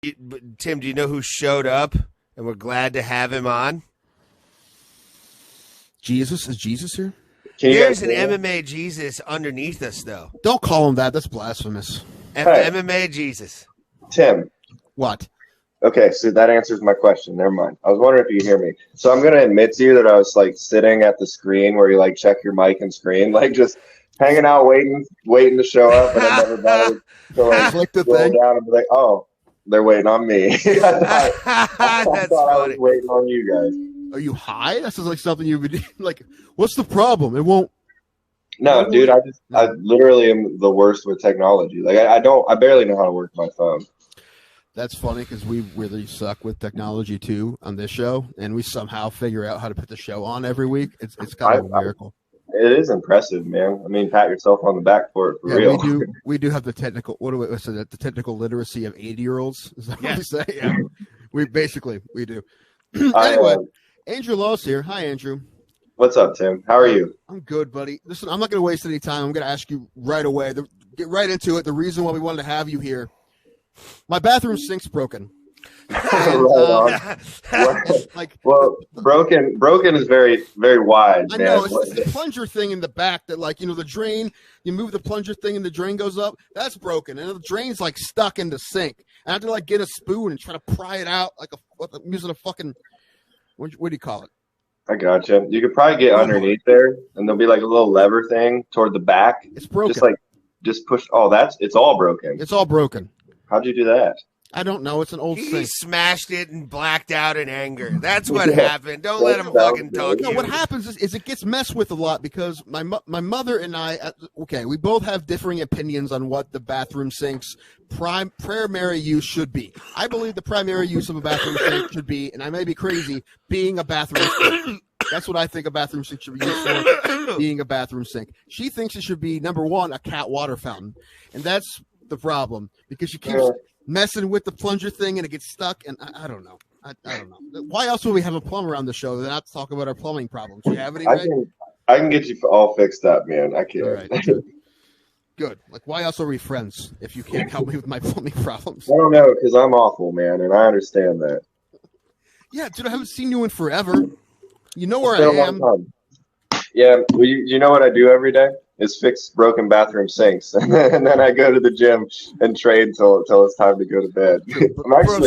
Tim, do you know who showed up and we're glad to have him on? Jesus? Is Jesus here? There's an MMA Jesus underneath us, though. Don't call him that. That's blasphemous. MMA Jesus. Tim. What? Okay, so that answers my question. Never mind. I was wondering if you can hear me. So I'm going to admit to you that I was like sitting at the screen where you like check your mic and screen, like just hanging out, waiting to show up, and I never bothered to like roll down and be like, oh, they're waiting on me. I thought I was waiting on you guys. Are you high? That sounds like something you would like. What's the problem? It won't. No, dude. I literally am the worst with technology. Like I barely know how to work my phone. That's funny because we really suck with technology too on this show, and we somehow figure out how to put the show on every week. It's kind of a miracle. It is impressive, man. I mean, pat yourself on the back for it, for real. We do have the technical. The technical literacy of 80-year-olds? Is that what we say? Yeah, we do. Anyway, Andrew Law's here. Hi, Andrew. What's up, Tim? How are you? I'm good, buddy. Listen, I'm not going to waste any time. I'm going to ask you right away. Get right into it. The reason why we wanted to have you here. My bathroom sink's broken. And, broken is very, very wide. I know it's the plunger thing in the back that, like, the drain. You move the plunger thing and the drain goes up. That's broken, and the drain's like stuck in the sink. And I have to like get a spoon and try to pry it out like using a fucking what do you call it? I gotcha. You could probably get underneath there, and there'll be like a little lever thing toward the back. It's broken. Just push. Oh, it's all broken. It's all broken. How'd you do that? I don't know. It's an old He sink. smashed it and blacked out in anger. That's what happened. Don't let him fucking talk. No, what happens is it gets messed with a lot because my mother and I, we both have differing opinions on what the bathroom sink's primary use should be. I believe the primary use of a bathroom sink should be, and I may be crazy, being a bathroom sink. That's what I think a bathroom sink should be used for, being a bathroom sink. She thinks it should be, number one, a cat water fountain. And that's the problem because she keeps messing with the plunger thing and it gets stuck. And I don't know. I don't know. Why else would we have a plumber on the show than not to talk about our plumbing problems? Do you have any? I can get you all fixed up, man. I can. All right. Good. Like, why else are we friends if you can't help me with my plumbing problems? I don't know, because I'm awful, man, and I understand that. Yeah, dude, I haven't seen you in forever. You know where I am. Yeah, well, you know what I do every day is fix broken bathroom sinks, and then I go to the gym and train till it's time to go to bed.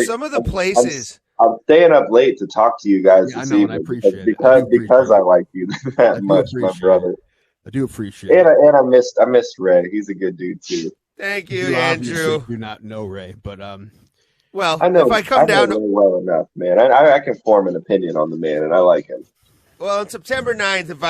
Some of the places. I'm staying up late to talk to you guys this evening. I appreciate it. Because I like you that much, my brother. I do appreciate it. And I missed Ray. He's a good dude too. Thank you, Andrew. Do not know Ray, but well, I know, if I come down really well enough, man. I can form an opinion on the man, and I like him. Well, on September 9th, if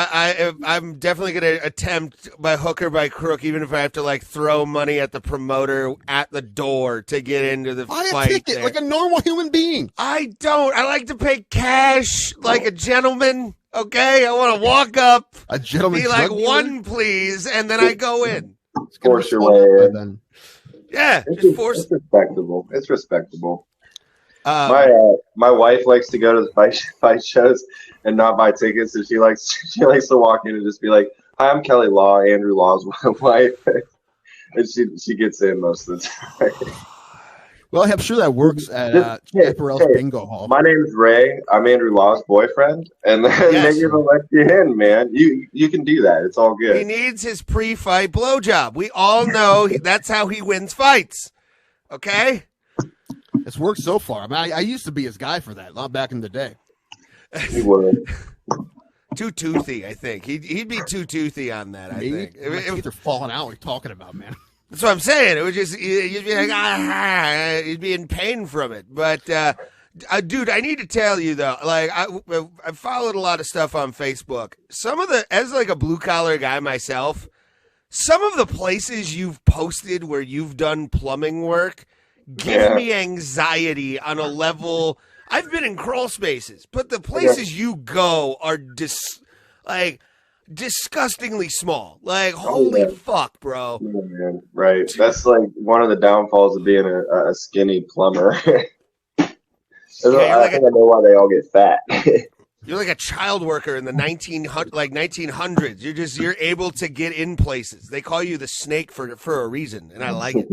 I'm definitely going to attempt by hook or by crook, even if I have to like throw money at the promoter at the door to get into the fight. Buy a ticket like a normal human being. I don't. I like to pay cash like a gentleman. Okay, I want to walk up, a gentleman, be like, one, please, and then I go in. Force your way in. Then. Yeah, just force. It's respectable. It's respectable. My wife likes to go to the fight shows and not buy tickets, and she likes to walk in and just be like, "Hi, I'm Kelly Law, Andrew Law's wife," and she gets in most of the time. Well, I'm sure that works at Chaparral's Bingo Hall. My name is Ray. I'm Andrew Law's boyfriend, and maybe they'll let you in, man. You can do that. It's all good. He needs his pre-fight blowjob. We all know that's how he wins fights. Okay. It's worked so far. I mean, I used to be his guy for that, not back in the day. He would. Too toothy, I think. He'd be too toothy on that, I think. My teeth are falling out. What are you talking about, man? That's what I'm saying. It would just, you'd be like, you'd be in pain from it. But, dude, I need to tell you, though, like, I followed a lot of stuff on Facebook. As like a blue-collar guy myself, some of the places you've posted where you've done plumbing work give me anxiety on a level. I've been in crawl spaces, but the places you go are disgustingly small. Like, holy fuck, bro. Yeah, man. Right. That's like one of the downfalls of being a skinny plumber. I think I know why they all get fat. You're like a child worker in the 1900s. You're able to get in places. They call you the snake for a reason, and I like it.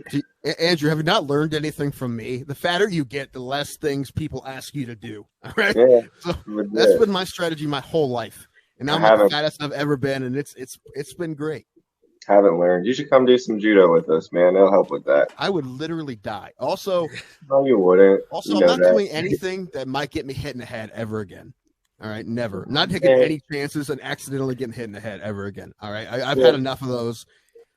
See, Andrew, have you not learned anything from me? The fatter you get, the less things people ask you to do. All right. Yeah, So that's been my strategy my whole life. And now I'm the fattest I've ever been, and it's been great. Haven't learned. You should come do some judo with us, man. It'll help with that. I would literally die. Also, no, you wouldn't. Also, I'm not doing anything that might get me hit in the head ever again. All right, never. I'm not taking any chances and accidentally getting hit in the head ever again. All right, I've had enough of those.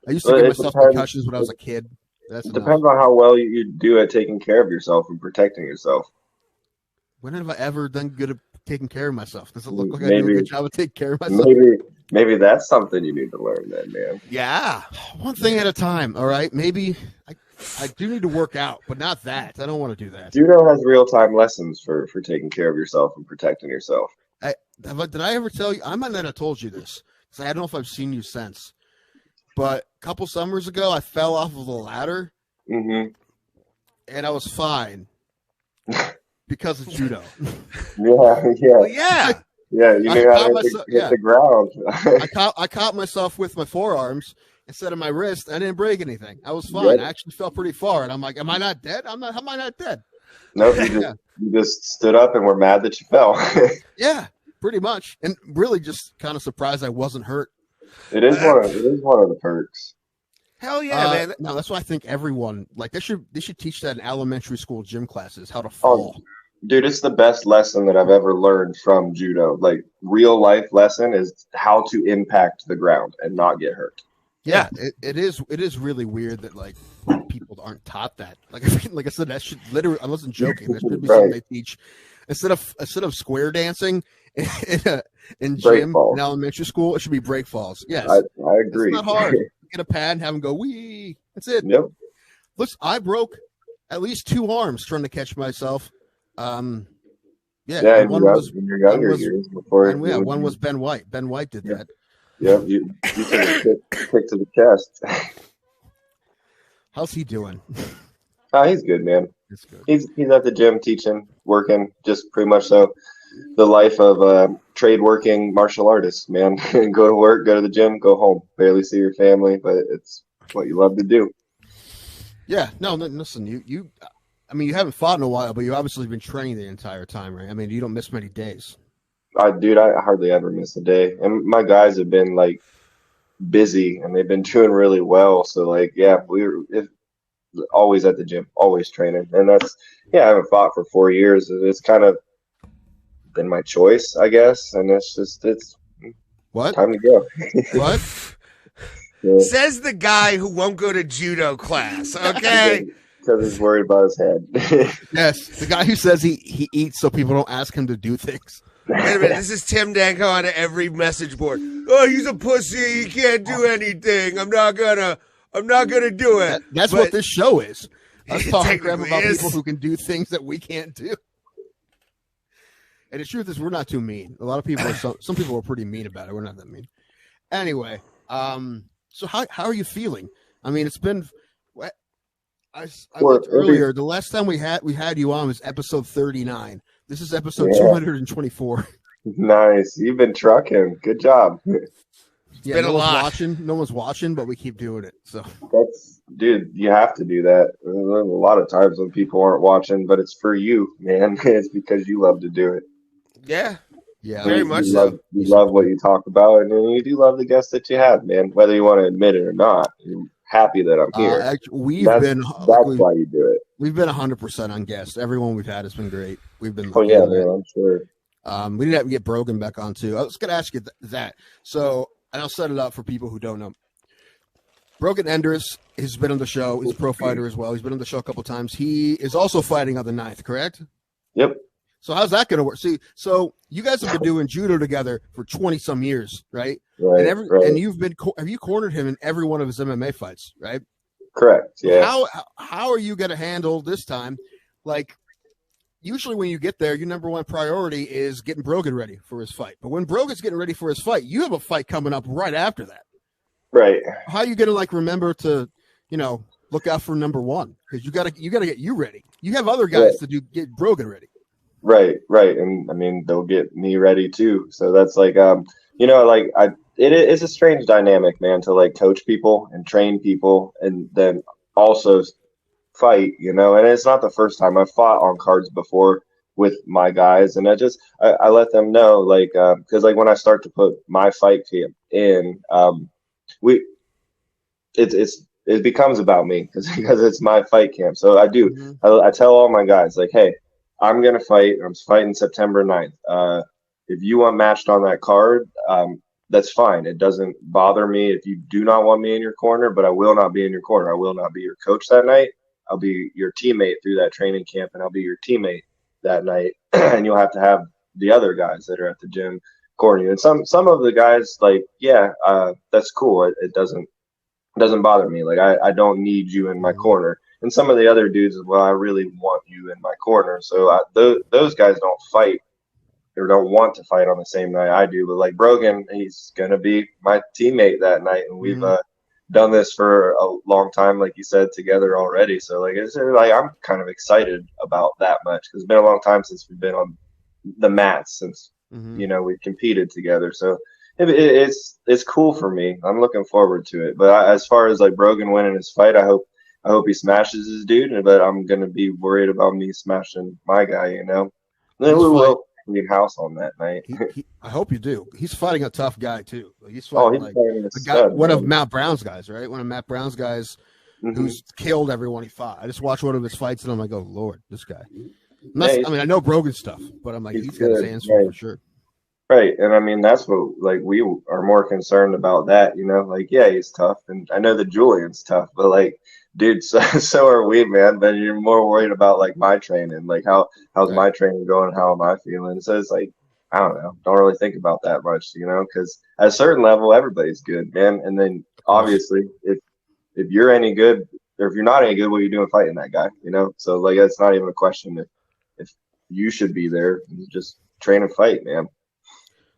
I used to give myself concussions when I was a kid. It depends on how well you do at taking care of yourself and protecting yourself. When have I ever done good at taking care of myself? Does it look like I do a good job of taking care of myself? Maybe that's something you need to learn then, man. Yeah. One thing at a time, all right? Maybe I do need to work out, but not that. I don't want to do that. Judo has real-time lessons for taking care of yourself and protecting yourself. Did I ever tell you? I might not have told you this, because I don't know if I've seen you since. But a couple summers ago, I fell off of the ladder, and I was fine because of judo. Yeah. Yeah, you knew how to hit the ground. I caught myself with my forearms instead of my wrist. I didn't break anything. I was fine. I actually fell pretty far, and I'm like, "Am I not dead? How am I not dead?" No, you just stood up and were mad that you fell. Yeah, pretty much, and really just kind of surprised I wasn't hurt. It is one of the perks. Hell yeah, man! No, that's why I think everyone they should teach that in elementary school gym classes, how to fall. Dude, it's the best lesson that I've ever learned from judo. Like, real life lesson is how to impact the ground and not get hurt. Yeah, it is really weird that like people aren't taught that. Like I said, that should literally, I wasn't joking. That should be something they teach instead of square dancing in gym in elementary school. It should be break falls. Yes, I agree. It's not hard. Get a pad and have them go wee. That's it. Yep. Listen, I broke at least 2 arms trying to catch myself. One was in your younger years before. One was Ben White. Ben White did that. Yeah, you took a kick to the chest. How's he doing? He's good, man. That's good. He's at the gym teaching, working, just pretty much so the life of a trade working martial artist, man. Go to work, go to the gym, go home. Barely see your family, but it's what you love to do. Yeah, no, listen, you I mean, you haven't fought in a while, but you've obviously been training the entire time, right? I mean, you don't miss many days. I hardly ever miss a day. And my guys have been, like, busy, and they've been doing really well. So, like, yeah, we're always at the gym, always training. And I haven't fought for 4 years. It's kind of been my choice, I guess. And it's what? Time to go. What? Yeah. Says the guy who won't go to judo class, okay? Because he's worried about his head. Yes, the guy who says he eats so people don't ask him to do things. Wait a minute, this is Tim Danko on every message board. Oh, he's a pussy. He can't do anything. I'm not gonna do it. That's what this show is. Us talking crap about people who can do things that we can't do. And the truth is, we're not too mean. A lot of people, some people are pretty mean about it. We're not that mean. Anyway, so how are you feeling? I mean, it's been. I looked earlier. The last time we had you on was episode 39. This is episode 224. Nice. You've been trucking. Good job. Yeah, no one's watching, but we keep doing it. So dude, you have to do that. There's a lot of times when people aren't watching, but it's for you, man. It's because you love to do it. Yeah. Yeah. Very much so. You love what you talk about, and you do love the guests that you have, man. Whether you want to admit it or not. You're happy that I'm here. That's why you do it. We've been 100% on guests. Everyone we've had has been great. We've been. Man, I'm sure. We didn't have to get Brogan back on too. I was going to ask you that. So, and I'll set it up for people who don't know. Brogan Enders has been on the show. He's a pro fighter as well. He's been on the show a couple times. He is also fighting on the 9th, correct? Yep. So how's that going to work? See, so you guys have been doing judo together for 20 some years, right? Right. And have you cornered him in every one of his MMA fights, right? Correct. Yeah. How are you going to handle this time? Like, usually when you get there, your number one priority is getting Brogan ready for his fight. But when Brogan's getting ready for his fight, you have a fight coming up right after that. Right. How are you going to remember to, look out for number one? Because you got to get you ready. You have other guys to get Brogan ready. Right. And I mean, they'll get me ready too. So that's it's a strange dynamic, man, to coach people and train people. And then also fight, you know. And it's not the first time I've fought on cards before with my guys, and I let them know, like, because like when I start to put my fight camp in, we it becomes about me because it's my fight camp. So I do. I tell all my guys, like, hey, I'm gonna fight. I'm fighting September 9th. If you want matched on that card, that's fine. It doesn't bother me if you do not want me in your corner, but I will not be in your corner. I will not be your coach that night. I'll be your teammate through that training camp, and I'll be your teammate that night. And you'll have to have the other guys that are at the gym corner you. And some of the guys, like, yeah, that's cool. It doesn't bother me. Like, I don't need you in my corner. And some of the other dudes, well, I really want you in my corner. So those guys don't fight or don't want to fight on the same night I do. But like Brogan, he's gonna be my teammate that night, and we've done this for a long time, like you said, together already. So like I'm kind of excited about that much because it's been a long time since we've been on the mats since you know, we've competed together. So it's cool for me. I'm looking forward to it. But as far as like Brogan winning his fight, I hope he smashes his dude. But I'm gonna be worried about me smashing my guy. You know, and then we will clean house on that night. I hope you do. He's fighting a tough guy too. He's fighting one of Matt Brown's guys, right? One of Matt Brown's guys who's killed everyone he fought. I just watched one of his fights and I'm like, oh Lord, this guy. I mean, I know Brogan stuff, but I'm like, he's got his hands for sure. Right, and I mean that's what, like, we are more concerned about that, you know. Like, yeah, he's tough, and I know that Julian's tough, but like, dude, so are we, man. But you're more worried about like my training, like how's my training going, how am I feeling? So it's like, I don't know, don't really think about that much, you know, because at a certain level, everybody's good, man. And then obviously, if you're any good, or if you're not any good, what are you doing fighting that guy, you know? So like, it's not even a question if you should be there. You just train and fight, man.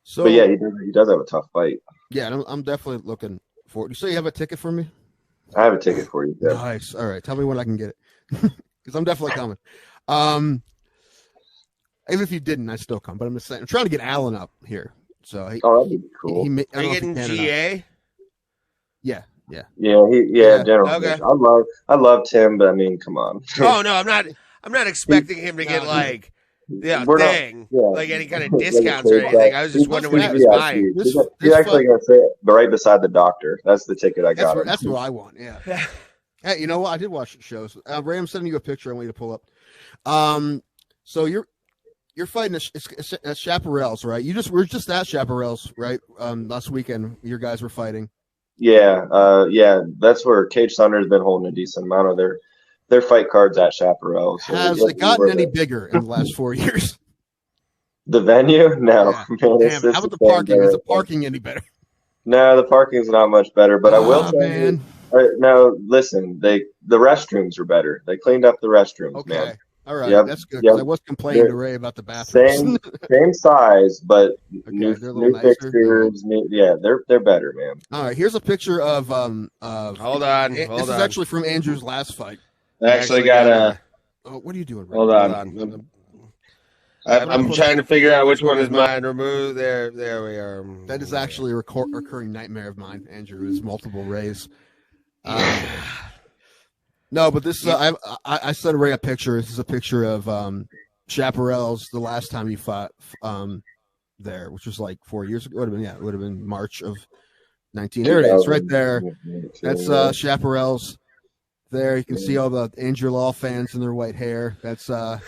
So, but yeah, he does have a tough fight. Yeah, I'm definitely looking for it. You say you have a ticket for me? I have a ticket for you. Yeah. Nice. All right, tell me when I can get it, because I'm definitely coming. Even if you didn't, I still come. But I'm just saying, I'm trying to get Alan up here. So that'd be cool. Are you getting GA? Yeah. General. Okay. I love Tim, but I mean, come on. Oh no, I'm not expecting him to get like. Like any kind of discounts or anything. I was just wondering what he was buying. He's actually going to sit right beside the doctor. That's the ticket I got. That's what I want. Yeah. Hey, you know what? I did watch the shows. Ray, I'm sending you a picture. I want you to pull up. So you're fighting at Chaparral's, right? We're just at Chaparral's, right? Last weekend, your guys were fighting. Yeah. That's where Cage Thunder's been holding a decent amount of their fight cards at Chaparral. So has it gotten any bigger in the last 4 years? The venue? No. Yeah. Man, how about the parking? Is the parking any better? No, the parking's not much better. But I will say, no, listen, the restrooms are better. They cleaned up the restrooms, man. All right, that's good. I was complaining to Ray about the bathrooms. Same size, but new fixtures. They're better, man. All right, here's a picture of Hold on. This is actually from Andrew's last fight. I actually got a. Oh, what are you doing? Ray? Hold on. I'm trying to figure out which one is mine. Remove there. There we are. That is actually a recurring nightmare of mine. Andrew is multiple Rays. No, but this is I sent Ray a picture. This is a picture of Chaparral's the last time he fought there, which was like 4 years ago. It would have been March of 19. There it is, right there. That's Chaparral's. There you can see all the Andrew Law fans in their white hair. That's I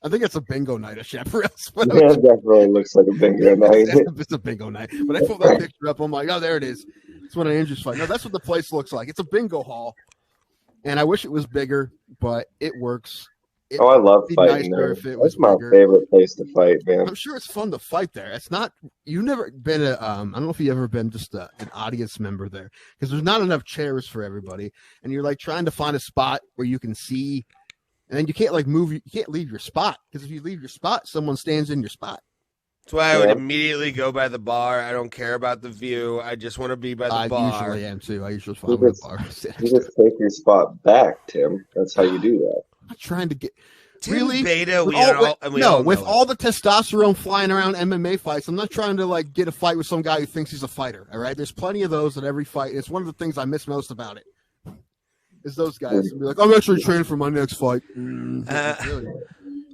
think it's a bingo night at Chaparral's. It definitely looks like a bingo night. It's a bingo night. But I pulled that picture up. I'm like, oh, there it is. It's one of Andrew's fight. No, that's what the place looks like. It's a bingo hall. And I wish it was bigger, but it works. I love fighting there. That's my favorite place to fight, man. I'm sure it's fun to fight there. It's not. You've never been I don't know if you've ever been just an audience member there, because there's not enough chairs for everybody, and you're like trying to find a spot where you can see, and then you can't like move. You can't leave your spot, because if you leave your spot, someone stands in your spot. That's why I would immediately go by the bar. I don't care about the view. I just want to be by the bar. I usually am too. I usually find the bar. You just take your spot back, Tim. That's how you do that. I'm not trying to get really beta. With all the testosterone flying around MMA fights, I'm not trying to like get a fight with some guy who thinks he's a fighter. All right, there's plenty of those at every fight. It's one of the things I miss most about it. It's those guys. Be like, I'm actually training for my next fight. Really?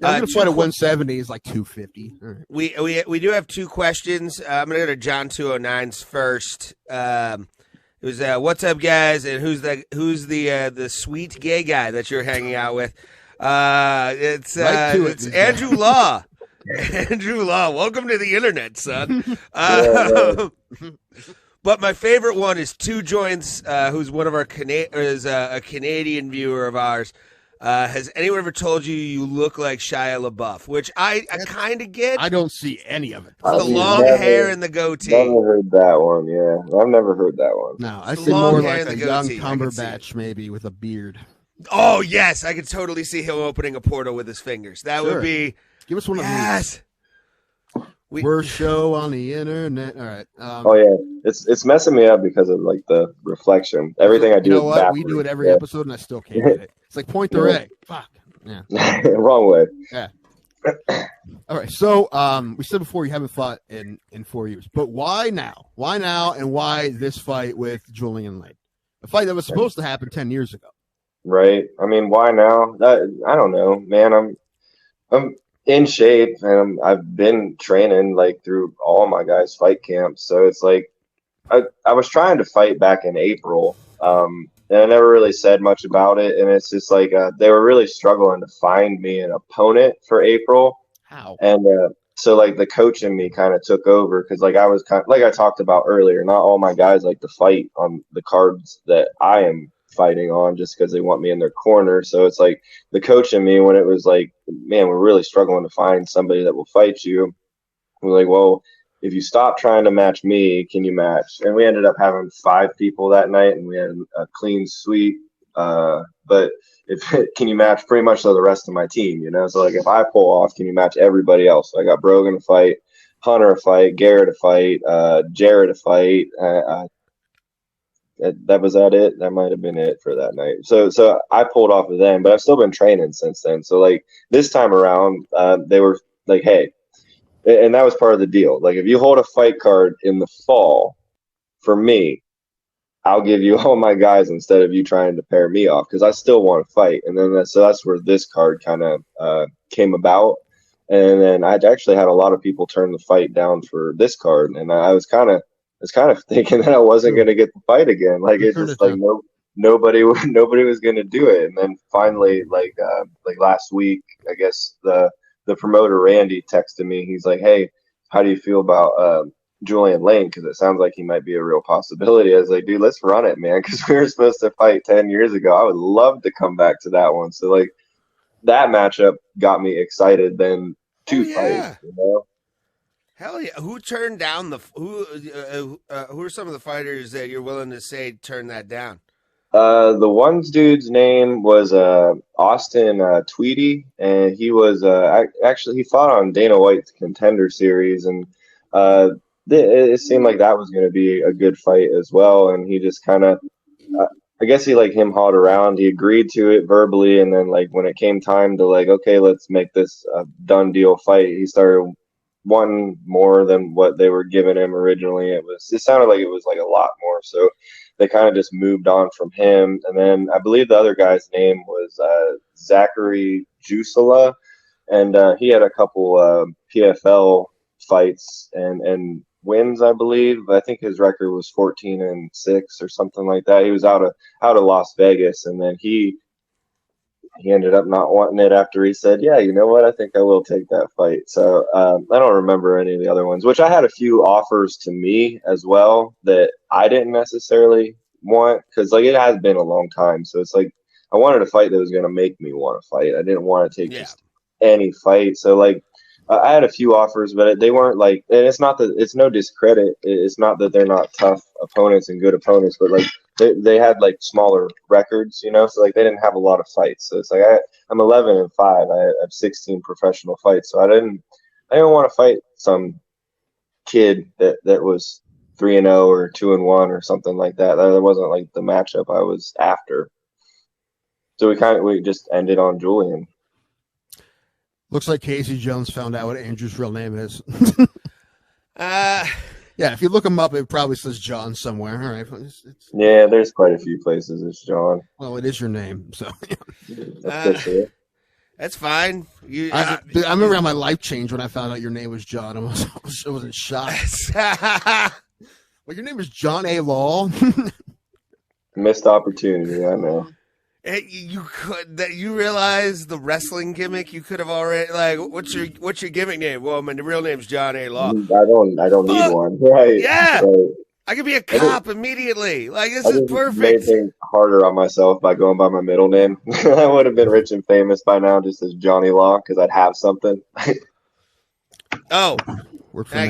I'm gonna fight at 170. It's like 250. Right. We do have two questions. I'm gonna go to John 209's first. It was what's up, guys, and who's the sweet gay guy that you're hanging out with? It's Andrew Law. Andrew Law, welcome to the internet, son. But my favorite one is Two Joints, who's one of our is a Canadian viewer of ours. Has anyone ever told you look like Shia LaBeouf? Which I kind of get. I don't see any of it. The long hair and the goatee. Never heard that one. Yeah, I've never heard that one. No, I see more like a young Cumberbatch maybe with a beard. Oh yes, I could totally see him opening a portal with his fingers. That would be. Give us one of these. Worst show on the internet. All right. Oh yeah, it's messing me up because of like the reflection. Everything I do. You know what? We do it every episode, and I still can't get it. It's like point the ray. Fuck. Yeah. Wrong way. Yeah. All right. So we said before you haven't fought in 4 years, but why now? Why now, and why this fight with Julian Lane? A fight that was supposed to happen 10 years ago. Right. I mean, why now? I don't know, man. I'm in shape, and I've been training like through all my guys' fight camps. So it's like I was trying to fight back in April, and I never really said much about it. And it's just like they were really struggling to find me an opponent for April. How? And so like the coach in me kind of took over because like I was kind of, like I talked about earlier. Not all my guys like to fight on the cards that I am fighting on just because they want me in their corner. So it's like the coach in me, when it was like, man, we're really struggling to find somebody that will fight you. We're like, well, if you stop trying to match me, can you match? And we ended up having 5 people that night, and we had a clean sweep. But can you match pretty much the rest of my team? You know, so like if I pull off, can you match everybody else? So I got Brogan to fight, Hunter to fight, Garrett to fight, Jared to fight. That was it. That might have been it for that night. So I pulled off of them, but I've still been training since then. So like this time around, they were like, hey, and that was part of the deal. Like if you hold a fight card in the fall for me, I'll give you all my guys instead of you trying to pair me off because I still want to fight. And then so that's where this card kind of came about. And then I actually had a lot of people turn the fight down for this card, and I was kind of thinking that I wasn't going to get the fight again. Like it's just like nobody was going to do it. And then finally, like last week, I guess the promoter Randy texted me. He's like, "Hey, how do you feel about Julian Lane? Because it sounds like he might be a real possibility." I was like, "Dude, let's run it, man. Because we were supposed to fight 10 years ago. I would love to come back to that one." So like that matchup got me excited. Then two fights, you know. Hell yeah! Who turned down who are some of the fighters that you're willing to say turned that down? The one dude's name was Austin Tweedy, and he was actually he fought on Dana White's Contender Series, and it seemed like that was going to be a good fight as well. And he just kind of, I guess he like him hawed around. He agreed to it verbally, and then like when it came time to like, okay, let's make this a done deal fight, he started wanting more than what they were giving him originally. It sounded like it was like a lot more. So they kind of just moved on from him. And then I believe the other guy's name was Zachary Jusela, and he had a couple PFL fights and wins, I believe. I think his record was 14-6 or something like that. He was out of Las Vegas, and then he ended up not wanting it after he said, yeah, you know what, I think I will take that fight. So I don't remember any of the other ones, which I had a few offers to me as well that I didn't necessarily want because like it has been a long time. So it's like I wanted a fight that was going to make me want to fight. I didn't want to take just any fight. So like I had a few offers, but they weren't like, and it's not that it's no discredit. It's not that they're not tough opponents and good opponents, but like they had like smaller records, you know, so like they didn't have a lot of fights. So it's like I'm 11-5. I have 16 professional fights. So I didn't want to fight some kid that was 3-0 or 2-1 or something like that. That wasn't like the matchup I was after. So we just ended on Julian. Looks like Casey Jones found out what Andrew's real name is. Yeah, if you look him up, it probably says John somewhere. All right. Yeah, there's quite a few places it's John. Well, it is your name, so. That's fine. I remember how my life changed when I found out your name was John. I was in shock. Well, your name is John A. Law. Missed opportunity, I know. You realize the wrestling gimmick you could have already what's your gimmick name? Well, my real name's John A. Law. I don't need one. Right. Yeah. Right. I could be a cop immediately. This is perfect. Made things harder on myself by going by my middle name. I would have been rich and famous by now just as Johnny Law because I'd have something. Oh, I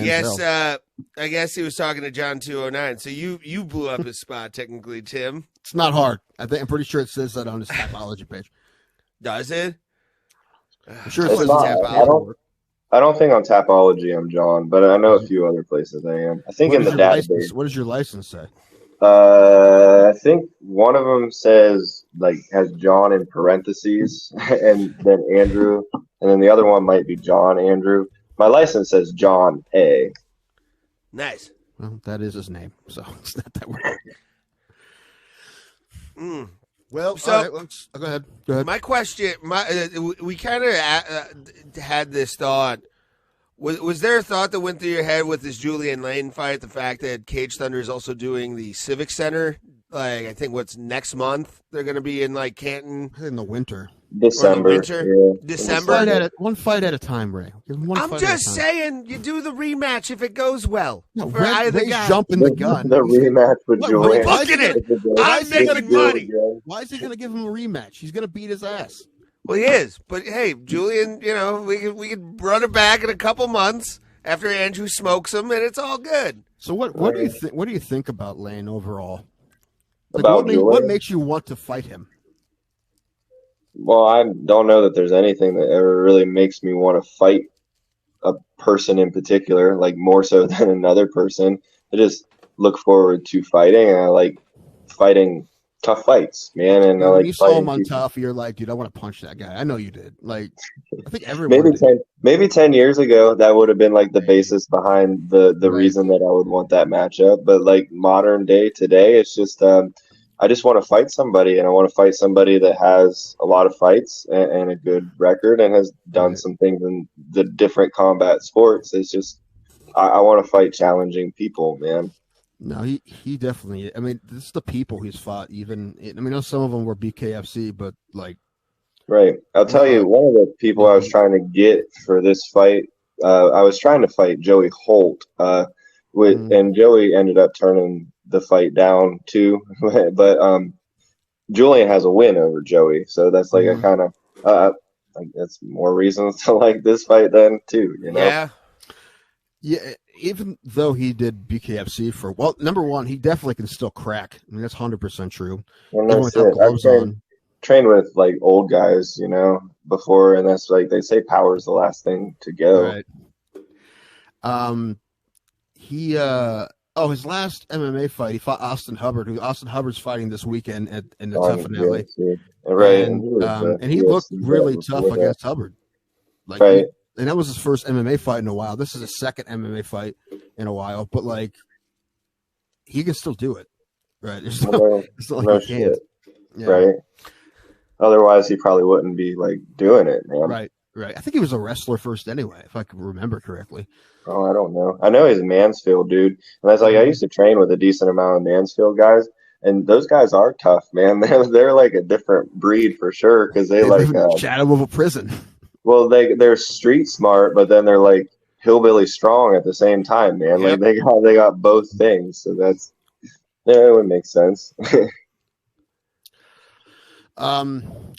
guess he was talking to John 209. So you blew up his spot technically, Tim. It's not hard. I'm pretty sure it says that on his Tapology page. Does it? I'm sure it says Tapology. I don't think on Tapology I'm John, but I know a few other places I am. I think in the database. What does your license say? I think one of them says has John in parentheses and then Andrew, and then the other one might be John Andrew. My license says John A. Nice. Well, that is his name, so it's not that weird. Well, so all right, go ahead. Go ahead. My question, we kind of had this thought. Was there a thought that went through your head with this Julian Lane fight? The fact that Cage Thunder is also doing the Civic Center, I think next month they're going to be in Canton in the winter. December. Yeah. December. One fight at a time, Ray. I'm just saying, you do the rematch if it goes well. No, Ray's jumping the gun. The rematch with Julian. Look at it. I'm making money. Why is he going to give him a rematch? He's going to beat his ass. Well, he is. But, hey, Julian, we could run it back in a couple months after Andrew smokes him, and it's all good. So what do you think? What do you think about Lane overall? What makes you want to fight him? Well, I don't know that there's anything that ever really makes me want to fight a person in particular, more so than another person. I just look forward to fighting, and I like fighting tough fights, man. And when you saw him on Tough, you're like, dude, I want to punch that guy. I know you did. I think everyone maybe 10 years ago, that would have been the basis behind the reason that I would want that matchup. But modern day today, it's just I just want to fight somebody, and I want to fight somebody that has a lot of fights and a good record and has done some things in the different combat sports. It's just I want to fight challenging people, man. No, he definitely. I mean, this is the people he's fought. Even I know some of them were BKFC, but right. I'll tell you, one of the people I was trying to get for this fight, I was trying to fight Joey Holt, and Joey ended up turning the fight down too. But Julian has a win over Joey, so that's a kind of that's more reasons to like this fight then too. Yeah. Even though he did BKFC number one, he definitely can still crack. I mean, that's 100% true. Well, I've trained with like old guys, you know, before, and that's like they say power is the last thing to go. Right. His last MMA fight, he fought Austin Hubbard, who Austin Hubbard's fighting this weekend in the tough finale. Right. And he looked really tough against Hubbard. Like, right. And that was his first MMA fight in a while. This is his second MMA fight in a while, but like he can still do it. Right. It's not like he can't. Yeah. Right. Otherwise he probably wouldn't be like doing it, man. Right. Right. I think he was a wrestler first anyway, if I can remember correctly. Oh, I don't know. I know he's a Mansfield dude. And that's like I used to train with a decent amount of Mansfield guys, and those guys are tough, man. They're like a different breed for sure, because they like shadow of a prison. Well, they're street smart, but then they're like hillbilly strong at the same time, man. Yep. Like they got both things. So that's it would make sense. Are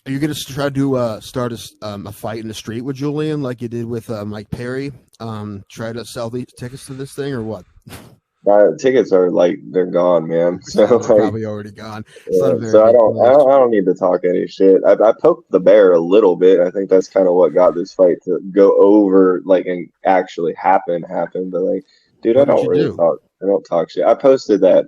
you going to try to start a fight in the street with Julian like you did with Mike Perry? Try to sell these tickets to this thing or what? Tickets are like they're gone, man. So they're probably already gone. Yeah, so I don't need to talk any shit. I poked the bear a little bit. I think that's kind of what got this fight to go over, like, and actually happen. But like, dude, I don't talk shit. I posted that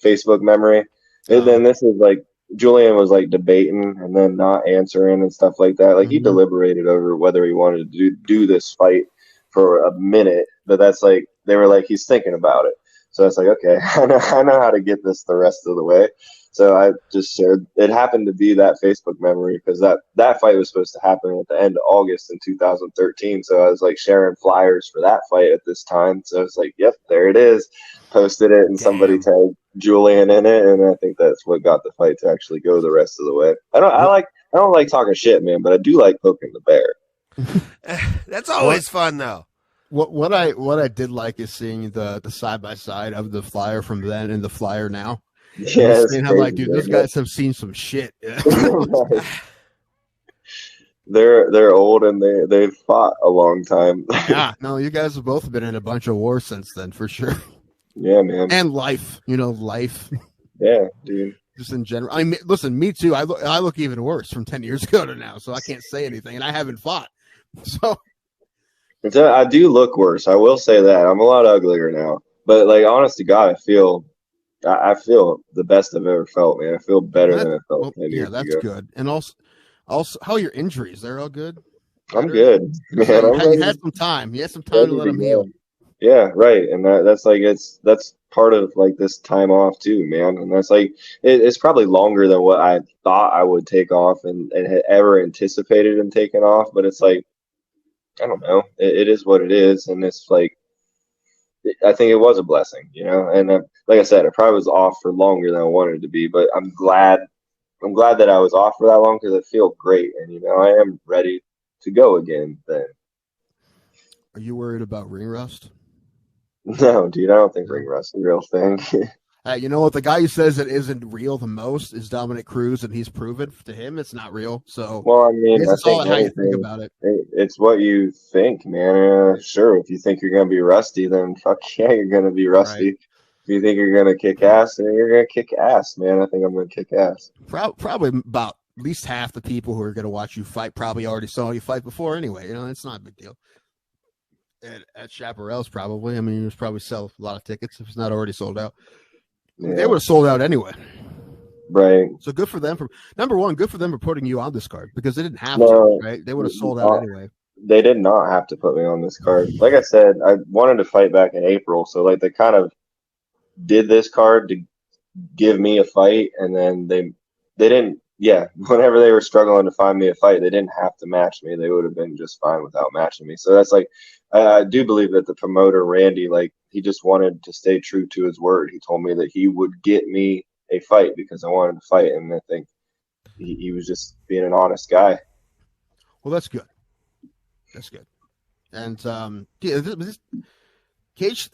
Facebook memory, and then this is like Julian was like debating and then not answering and stuff like that. Like he deliberated over whether he wanted to do this fight for a minute, but that's they were like, he's thinking about it. So I was like, okay, I know how to get this the rest of the way. So I just shared. It happened to be that Facebook memory because that fight was supposed to happen at the end of August in 2013. So I was like sharing flyers for that fight at this time. So I was like, yep, there it is. Posted it, and somebody tagged Julian in it, and I think that's what got the fight to actually go the rest of the way. I don't like talking shit, man, but I do like poking the bear. That's always fun, though. What I did like is seeing the side by side of the flyer from then and the flyer now. Yeah, I'm like, dude, those guys have seen some shit. They're old and they've fought a long time. Yeah, no, you guys have both been in a bunch of wars since then, for sure. Yeah, man. And life. Yeah, dude. Just in general. I mean, listen, me too. I look even worse from 10 years ago to now, so I can't say anything, and I haven't fought. So I do look worse. I will say that. I'm a lot uglier now. But like, honest to God, I feel the best I've ever felt, man. I feel better than I felt 10 years ago. Yeah, that's good. And also, how are your injuries? They're all good? I'm good, man. You had some time. You had some time to let them heal. Yeah, right. And that's part of like this time off too, man. And that's like it's probably longer than what I thought I would take off and had ever anticipated in taking off. But it's like, I don't know. It is what it is, and it's like I think it was a blessing, And like I said, I probably was off for longer than I wanted it to be, but I'm glad that I was off for that long because I feel great, and I am ready to go again. Then. Are you worried about ring rust? No, dude, I don't think ring rust is a real thing. You know what? The guy who says it isn't real the most is Dominic Cruz, and he's proven to him it's not real. So, well, I mean, that's all how you think about it. It's what you think, man. Sure, if you think you're gonna be rusty, then fuck yeah, you're gonna be rusty. Right. If you think you're gonna kick ass, then you're gonna kick ass, man. I think I'm gonna kick ass. Probably about at least half the people who are gonna watch you fight probably already saw you fight before anyway. It's not a big deal. At Chaparral's probably. I mean, you probably sell a lot of tickets if it's not already sold out. Yeah. They would have sold out anyway. Right. So good for them good for them for putting you on this card because they didn't have to, right? They would have sold out anyway. They did not have to put me on this card. Like I said, I wanted to fight back in April. So like they kind of did this card to give me a fight, and then they didn't whenever they were struggling to find me a fight, they didn't have to match me. They would have been just fine without matching me. So that's like I do believe that the promoter, Randy, like he just wanted to stay true to his word. He told me that he would get me a fight because I wanted to fight, and I think he was just being an honest guy. Well, that's good. That's good. And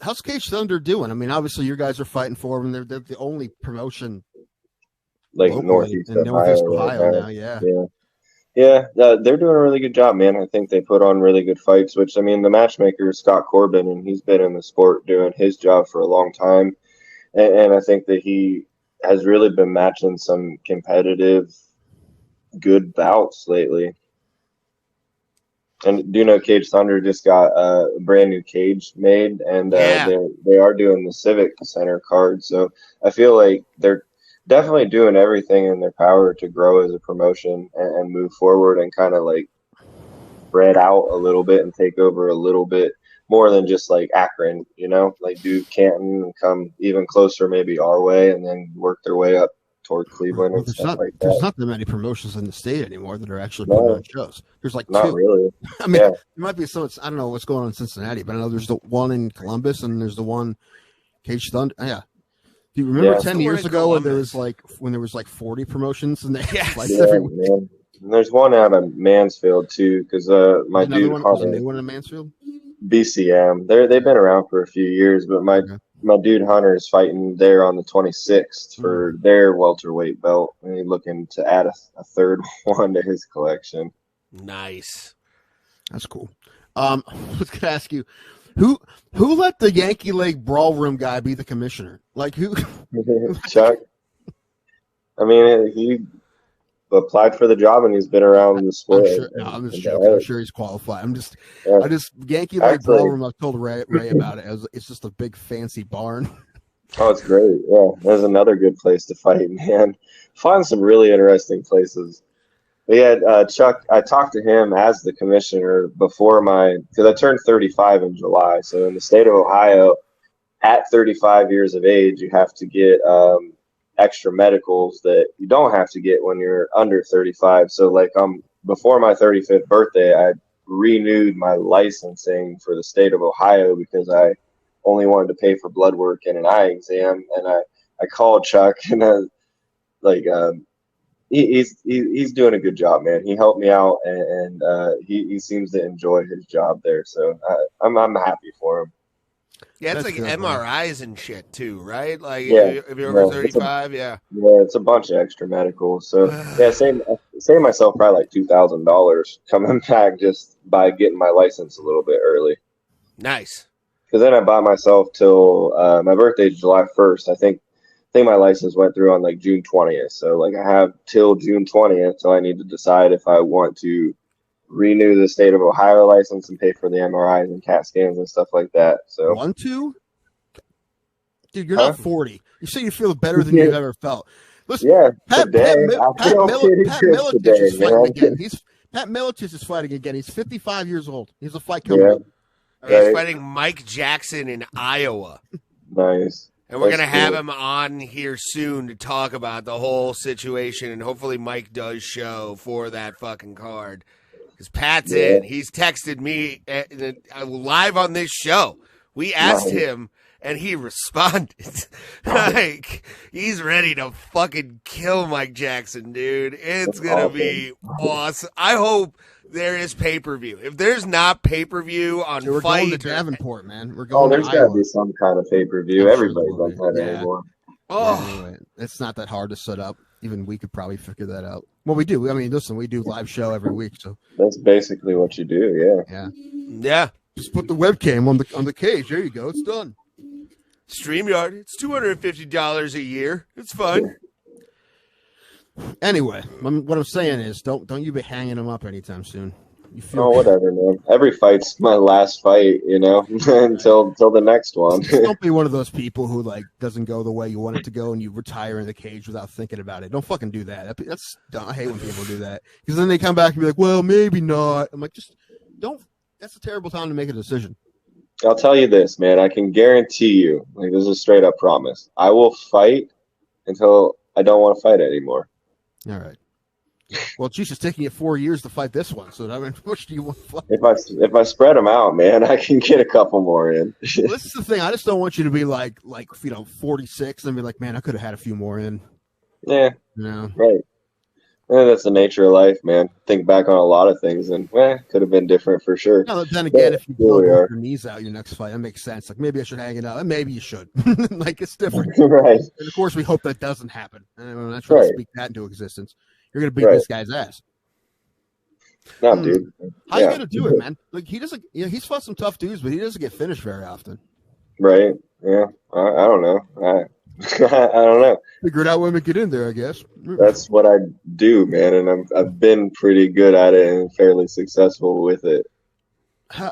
how's Cage Thunder doing? I mean, obviously you guys are fighting for them. They're the only promotion like Northeast Ohio now. Yeah, they're doing a really good job, man. I think they put on really good fights, which, I mean, the matchmaker is Scott Corbin, and he's been in the sport doing his job for a long time. And I think that he has really been matching some competitive, good bouts lately. And do you know Cage Thunder just got a brand new cage made, and they are doing the Civic Center card. So I feel like they're definitely doing everything in their power to grow as a promotion and move forward and kind of like spread out a little bit and take over a little bit more than just like Akron, like do Canton and come even closer maybe our way and then work their way up toward Cleveland and stuff like that. There's not that many promotions in the state anymore that are actually putting on shows. There's like not two. Really. I mean, there might be some. I don't know what's going on in Cincinnati, but I know there's the one in Columbus and there's the one Cage Thunder. Yeah. Do you remember 10 years ago when there was like 40 promotions and they fights every week? Man. And there's one out of Mansfield too, because my dude Hunter, new one in Mansfield. BCM. They've been around for a few years, but my dude Hunter is fighting there on the 26th for their welterweight belt, and he's looking to add a third one to his collection. Nice. That's cool. I was gonna ask you, who let the Yankee Leg Brawl Room guy be the commissioner? Like who? Chuck. I mean, he applied for the job and he's been around the sport. I'm just joking. I'm sure he's qualified. I just Yankee Leg Brawl Room. I told Ray about it. It's just a big fancy barn. Oh, it's great. Yeah, there's another good place to fight, man. Find some really interesting places. But yeah, Chuck, I talked to him as the commissioner before because I turned 35 in July. So in the state of Ohio, at 35 years of age, you have to get extra medicals that you don't have to get when you're under 35. So like before my 35th birthday, I renewed my licensing for the state of Ohio because I only wanted to pay for blood work and an eye exam. And I called Chuck and he's doing a good job, man. He helped me out and he seems to enjoy his job there. So I'm happy for him. Yeah, it's That's like good, MRIs and shit too, right? Like Yeah, if you're over 35, Yeah, it's a bunch of extra medicals. So yeah, save myself probably like $2,000 coming back just by getting my license a little bit early. Nice. Because then I bought myself till my birthday is July 1st. I think my license went through on like June 20th. So like I have till June 20th. So I need to decide if I want to renew the state of Ohio license and pay for the MRIs and CAT scans and stuff like that. So Want to? Dude, you're not 40. You say you feel better than you've ever felt. Listen, yeah, Pat Miletich is fighting man. again. Pat Miletich is fighting again. He's 55 years old. He's a fight coming up. He's fighting Mike Jackson in Iowa. Nice. And we're That's going to have cool. him on here soon to talk about the whole situation. And hopefully Mike does show for that fucking card. Because Pat's in. He's texted me live on this show. We asked him, and he responded. Like, he's ready to fucking kill Mike Jackson, dude. It's going to be awesome. I hope there is pay-per-view. If there's not pay-per-view on So we're Fight... going to Davenport, man. We're going there's to got to Iowa. be some kind of pay-per-view. Everybody does that anymore. Anyway, it's not that hard to set up. Even we could probably figure that out. Well, we do. I mean, listen, we do live show every week, so That's basically what you do, yeah. Yeah. just put the webcam on the cage. There you go. It's done. StreamYard, it's $250 a year. It's fun. Anyway, what I'm saying is, don't you be hanging them up anytime soon. You feel Oh, whatever, man. Every fight's my last fight, until the next one. Just don't be one of those people who like doesn't go the way you want it to go, and you retire in the cage without thinking about it. Don't fucking do that. That's dumb. I hate when people do that because then they come back and be like, "Well, maybe not." I'm like, just don't. That's a terrible time to make a decision. I'll tell you this, man. I can guarantee you, like this is a straight up promise. I will fight until I don't want to fight anymore. All right. Well, geez, it's taking you 4 years to fight this one. So, I mean, which do you want to fight? If I spread them out, man, I can get a couple more in. Well, this is the thing. I just don't want you to be like 46 and be like, man, I could have had a few more in. Yeah, No. right. Yeah, that's the nature of life, man. Think back on a lot of things, and could have been different for sure. No, then again, Yeah, if you here blow we both are. your knees out your next fight, that makes sense. Like maybe I should hang it up, and maybe you should. Like it's different. Right. And of course, we hope that doesn't happen. And I'm not trying to Right. speak that into existence. You're gonna beat Right. this guy's ass. No, dude. How you Yeah. gonna do it, man? Like he doesn't. He's fought some tough dudes, but he doesn't get finished very often. Right. Yeah. I don't know. I don't know. Figure it out when we get in there, I guess. That's what I do, man, and I've been pretty good at it and fairly successful with it.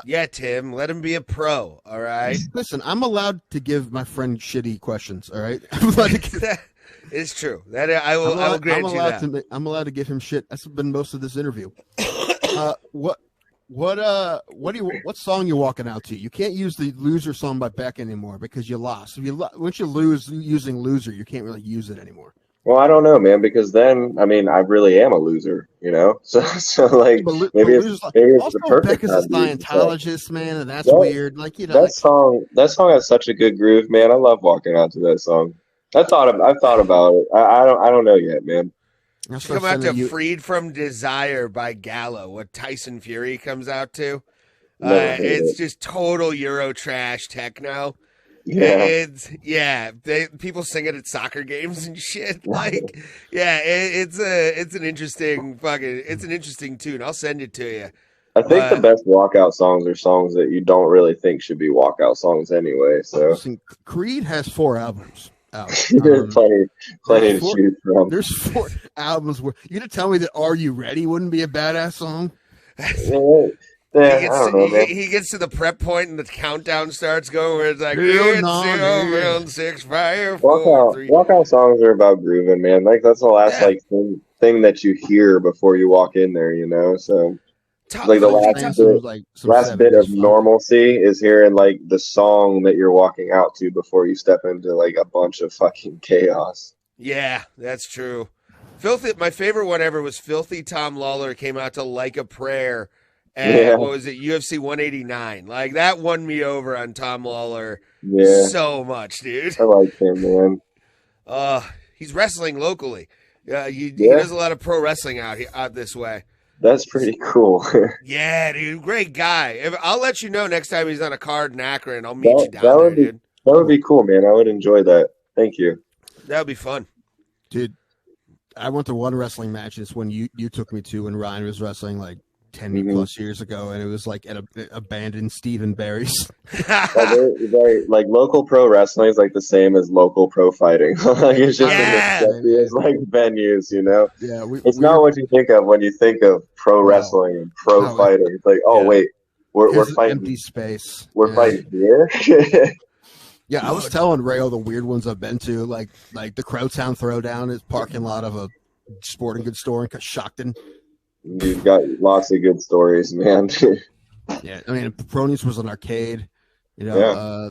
Yeah, Tim, let him be a pro, all right? Listen, I'm allowed to give my friend shitty questions. All right, I'm allowed to give, It's true. That I will grant you that. I'm allowed to give him shit. That's been most of this interview. What song you walking out to? You can't use the Loser song by Beck anymore because you lost. Once you lose using Loser, you can't really use it anymore. Well, I don't know, man, because then I mean I really am a loser, So like maybe it's also the perfect Beck is a time to use it. Scientologist, man, and that's That- weird. Like That song has such a good groove, man. I love walking out to that song. I've thought about it. I don't know yet, man. that's Come out to "Freed from Desire" by Gallo, what Tyson Fury comes out to. Never heard It's it. just total Euro trash techno. Yeah. People sing it at soccer games and shit. Like, it's an interesting tune. I'll send it to you. I think the best walkout songs are songs that you don't really think should be walkout songs anyway. So Listen, Creed has 4 albums out. there's plenty to four- choose from. There's 4 albums where you gonna tell me that "Are You Ready" wouldn't be a badass song? Yeah, I don't know, man. He gets to the prep point and the countdown starts going where it's like, Real it's non- 0, 6, 5, 4, 3. Walkout songs are about grooving, man. Like that's the last 10 thing that you hear before you walk in there, you know. So like the last bit of normalcy is hearing like the song that you're walking out to before you step into like a bunch of fucking chaos. Yeah, that's true. Filthy. My favorite one ever was Filthy Tom Lawler came out to Like a Prayer. And what was it? UFC 189. Like that won me over on Tom Lawler so much, dude. I like him, man. He's wrestling locally. He does a lot of pro wrestling out this way. That's pretty cool. Yeah, dude, great guy. I'll let you know next time he's on a card in Akron. I'll meet you down there, dude. That would be cool, man. I would enjoy that. Thank you. That would be fun, dude. I went to one wrestling match. It's when you took me to when Ryan was wrestling like 10 plus years ago, and it was like at a abandoned Stephen Barry's. very, like local pro wrestling is like the same as local pro fighting. Like it's just it's like venues, you know. Yeah, it's not what you think of when you think of pro wrestling and pro fighting. It's like, wait, we're fighting empty space. We're fighting here. Yeah, I was telling Rayo the weird ones I've been to, like the Crowtown Throwdown is parking lot of a sporting goods store in Coshocton. You've got lots of good stories, man. Yeah, I mean, Petronius was an arcade, you know.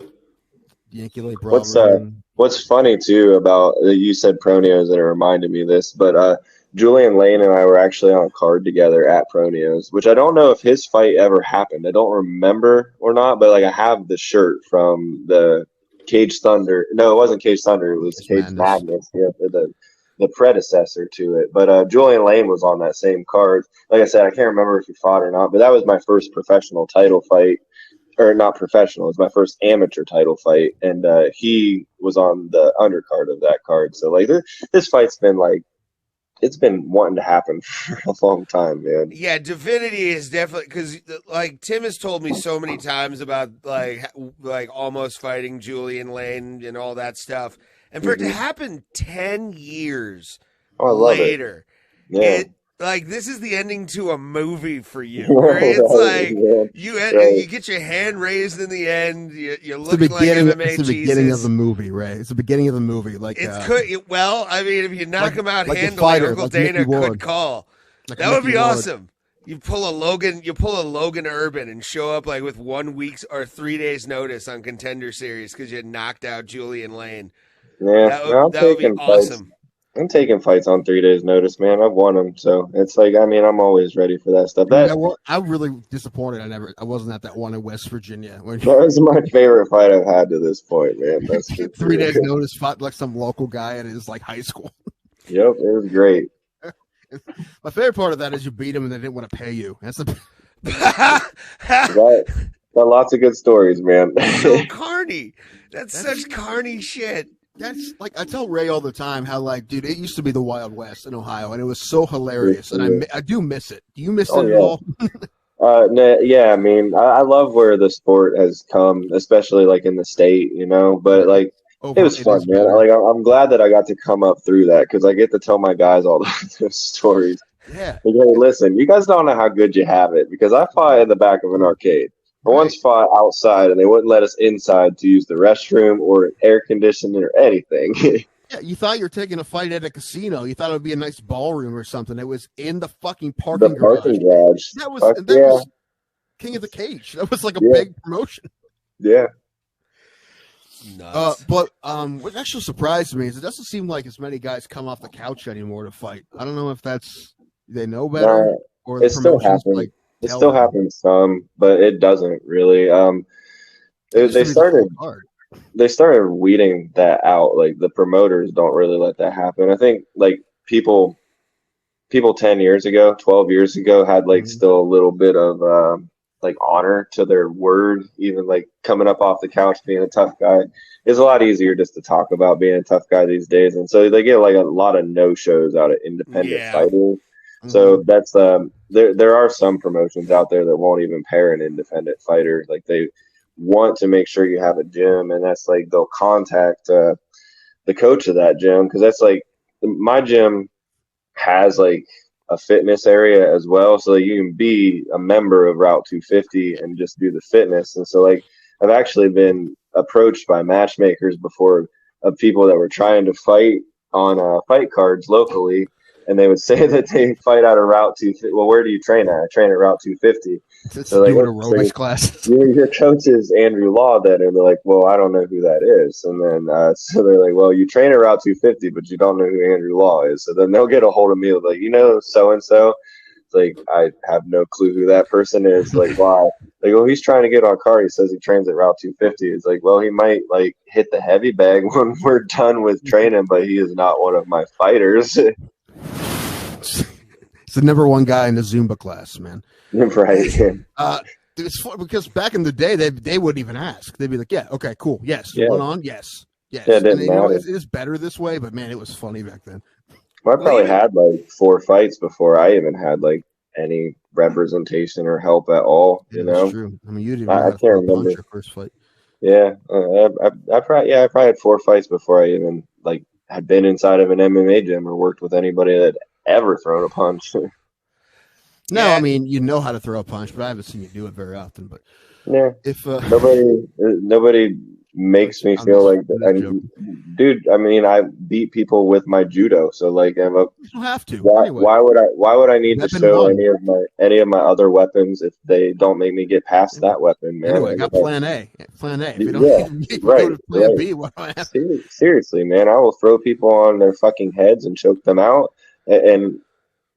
Yankee Lake Broadway. What's funny too about you said Pronios, and it reminded me of this, but Julian Lane and I were actually on a card together at Pronios, which I don't know if his fight ever happened. I don't remember or not, but like I have the shirt from the Cage Thunder. No, it wasn't Cage Thunder. It was Cage Madness. Yeah, the predecessor to it. But Julian Lane was on that same card. Like I said, I can't remember if he fought or not, but that was my first professional title fight. Or not professional. It was my first amateur title fight. And he was on the undercard of that card. So, like, this fight's been, like, it's been wanting to happen for a long time, man. Yeah, Divinity is definitely, because, like, Tim has told me so many times about, like almost fighting Julian Lane and all that stuff. And for it to happen 10 years later, like this is the ending to a movie for you. Where it's like you get your hand raised in the end. You look like MMA It's the beginning of the movie, right? It's the beginning of the movie. Like well, I mean, if you knock him out handily, Uncle like Dana could call. Like that would be awesome. You pull a Logan Urban and show up like with 1 week's or 3 days notice on Contender Series because you knocked out Julian Lane. Yeah, that would be awesome. I'm taking fights on 3 days' notice, man. I've won them, so it's like, I mean, I'm always ready for that stuff. I'm really disappointed. I wasn't at that one in West Virginia. That was my favorite fight I've had to this point, man. That's 3 days' notice. Fought like some local guy at his like high school. Yep, it was great. My favorite part of that is you beat him and they didn't want to pay you. That's the. Got lots of good stories, man. So carny. That's such carny shit. That's like I tell Ray all the time how like, dude, it used to be the Wild West in Ohio, and it was so hilarious, and I do miss it. Do you miss it at all? Yeah, I mean, I love where the sport has come, especially like in the state, you know. But like, it was fun, man. Like, I'm glad that I got to come up through that because I get to tell my guys all those stories. Yeah. Like, hey, listen, you guys don't know how good you have it because I fought in the back of an arcade. I once fought outside, and they wouldn't let us inside to use the restroom or air conditioning or anything. Yeah, you thought you were taking a fight at a casino. You thought it would be a nice ballroom or something. It was in the fucking parking garage. That was King of the Cage. That was like a big promotion. Yeah. Nuts. But what actually surprised me is it doesn't seem like as many guys come off the couch anymore to fight. I don't know if that's they know better or the it still happens. Like, it still happens some, but it doesn't really. They started weeding that out. Like the promoters don't really let that happen. I think like people 10 years ago, 12 years ago had like still a little bit of like honor to their word, even like coming up off the couch being a tough guy. It's a lot easier just to talk about being a tough guy these days, and so they get like a lot of no shows out of independent fighting. So that's there are some promotions out there that won't even pair an independent fighter. Like they want to make sure you have a gym, and that's like they'll contact the coach of that gym because that's like my gym has like a fitness area as well, so that you can be a member of Route 250 and just do the fitness. And so like I've actually been approached by matchmakers before of people that were trying to fight on fight cards locally. and they would say that they fight out of Route 250. Well, where do you train at? I train at Route 250. It's doing so aerobics class. your coach is Andrew Law then, and they're like, well, I don't know who that is. And then so they're like, well, you train at Route 250, but you don't know who Andrew Law is. So then they'll get a hold of me like, so-and-so. It's like, I have no clue who that person is. Like, why? Like, well, he's trying to get on car. He says he trains at Route 250. It's like, well, he might like hit the heavy bag when we're done with training, but he is not one of my fighters. It's the number one guy in the Zumba class, man. Right. It's fun because back in the day, they wouldn't even ask. They'd be like, "Yeah, okay, cool, yes, Yeah. one on, yes." Yeah, it didn't matter. It is better this way, but man, it was funny back then. Well, I probably had like 4 fights before I even had like any representation or help at all. Yeah, that's true. I mean, you didn't. I can't remember your first fight. Yeah, I probably had 4 fights before I even like had been inside of an MMA gym or worked with anybody that ever thrown a punch. No, I mean, you know how to throw a punch, but I haven't seen you do it very often. But yeah, if nobody makes me feel like that. Dude, I mean, I beat people with my judo, so like you don't have to. Why would I need to Weapon show one. any of my other weapons if they don't make me get past that weapon, man? Anyway, I got plan A. Plan A. If you don't right, go to plan B, what do I have? Seriously, man, I will throw people on their fucking heads and choke them out, and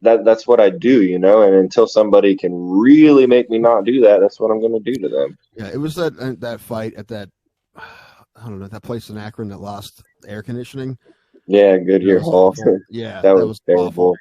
that's what I do, and until somebody can really make me not do that, that's what I'm going to do to them. Yeah, it was that fight at that, I don't know, that place in Akron that lost air conditioning. Yeah, Goodyear Hall. Yeah, that was terrible. Awful.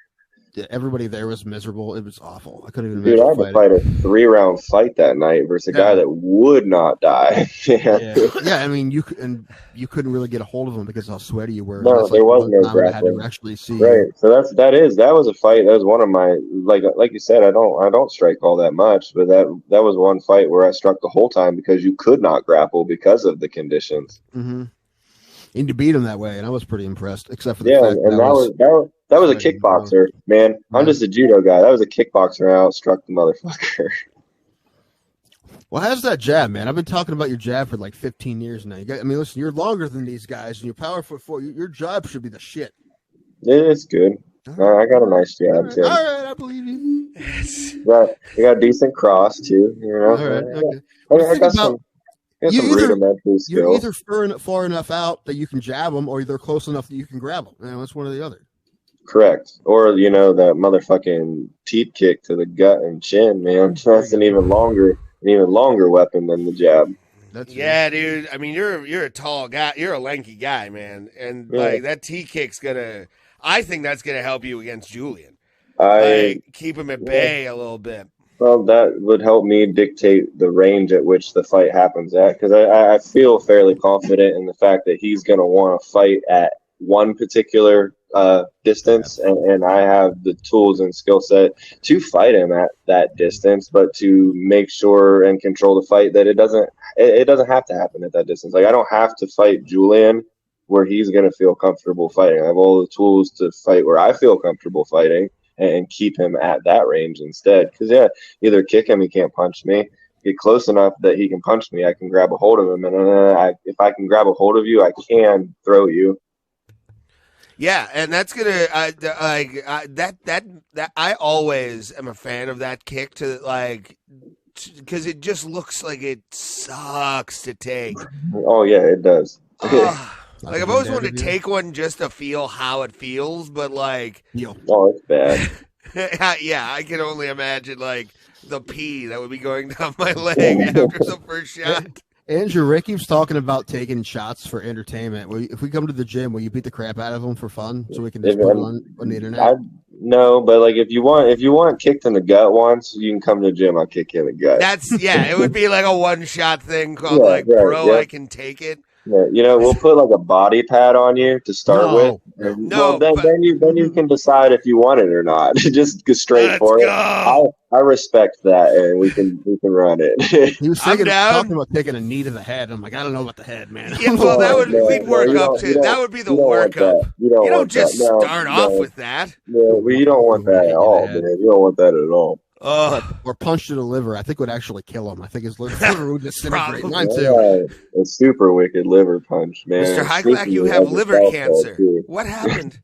Yeah, everybody there was miserable. It was awful. I couldn't even Dude, I had to fight a 3-round fight that night versus a guy that would not die. Yeah, I mean, you couldn't really get a hold of him because how sweaty you were. No, there was no grappling. Actually see right. So that was a fight. That was one of my like you said. I don't strike all that much, but that was one fight where I struck the whole time because you could not grapple because of the conditions. Mm-hmm. And to beat him that way, and I was pretty impressed. Except for the fact that was a kickboxer, man. I'm just a judo guy. That was a kickboxer, and I outstruck the motherfucker. Well, how's that jab, man? I've been talking about your jab for like 15 years now. Listen, you're longer than these guys, and you're powerful. Your jab should be the shit. It's good. Right. I got a nice jab, too. All right, I believe you. You got a decent cross, too. All right, okay. I got some rudimentary skills. You're either far enough out that you can jab them, or they're close enough that you can grab them. That's one or the other. Correct. Or, that motherfucking teep kick to the gut and chin, man. That's an even longer weapon than the jab. Dude. I mean, you're a tall guy. You're a lanky guy, man. And like that T kick's I think that's gonna help you against Julian. Keep him at bay a little bit. Well, that would help me dictate the range at which the fight happens at, because I feel fairly confident in the fact that he's going to want to fight at one particular distance, and I have the tools and skill set to fight him at that distance, but to make sure and control the fight that it doesn't have to happen at that distance. Like, I don't have to fight Julian where he's going to feel comfortable fighting. I have all the tools to fight where I feel comfortable fighting, and keep him at that range instead. Because, either kick him, he can't punch me. Get close enough that he can punch me, I can grab a hold of him. And if I can grab a hold of you, I can throw you. Yeah, and that's gonna that I always am a fan of that kick because it just looks like it sucks to take. Oh yeah, it does. Like, I've always wanted to take one just to feel how it feels, but oh, it's bad. Yeah, I can only imagine the pee that would be going down my leg after the first shot. Andrew, Rick keeps talking about taking shots for entertainment. If we come to the gym, will you beat the crap out of them for fun so we can just put it on the internet? No, but if you want kicked in the gut once, you can come to the gym. I'll kick you in the gut. It would be like a one-shot thing called I can take it. Yeah, we'll put a body pad on you to start with. Then you can decide if you want it or not. Just go straight for it. I respect that, and we can run it. He was talking about taking a knee to the head. I'm like, I don't know about the head, man. Yeah, well, we'd work up to. That would be the workup. You don't just start off with that. Yeah, you don't want that at all, man. You don't want that at all. Or punch to the liver. I think would actually kill him. I think his liver would disintegrate. Mine too. A super wicked liver punch, man. Mr. Heiglak, you have liver cancer. What happened?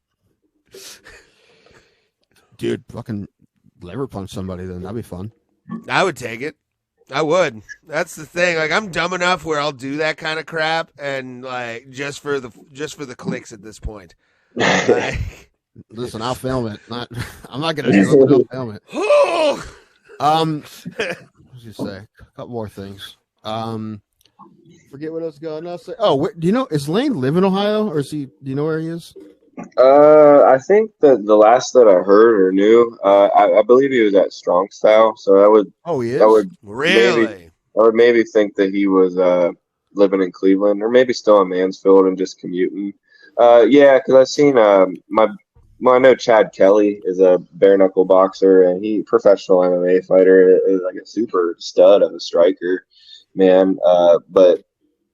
dude, fucking liver punch somebody. Then that'd be fun. I would take it. I would. That's the thing. Like, I'm dumb enough where I'll do that kind of crap, and like just for the clicks at this point. Like, Listen, I'll film it. I'm not gonna do it, but I'll film it. What was you say? A couple more things. Forget what I was going to say. Oh, do you know, is Lane live in Ohio, or is he? Do you know where he is? I think that the last that I heard or knew, I believe he was at Strong Style. So I would. Oh, he is. I would really? maybe think that he was living in Cleveland, or maybe still in Mansfield and just commuting. Yeah, because I've seen I know Chad Kelly is a bare knuckle boxer, and he professional MMA fighter, is like a super stud of a striker, man. But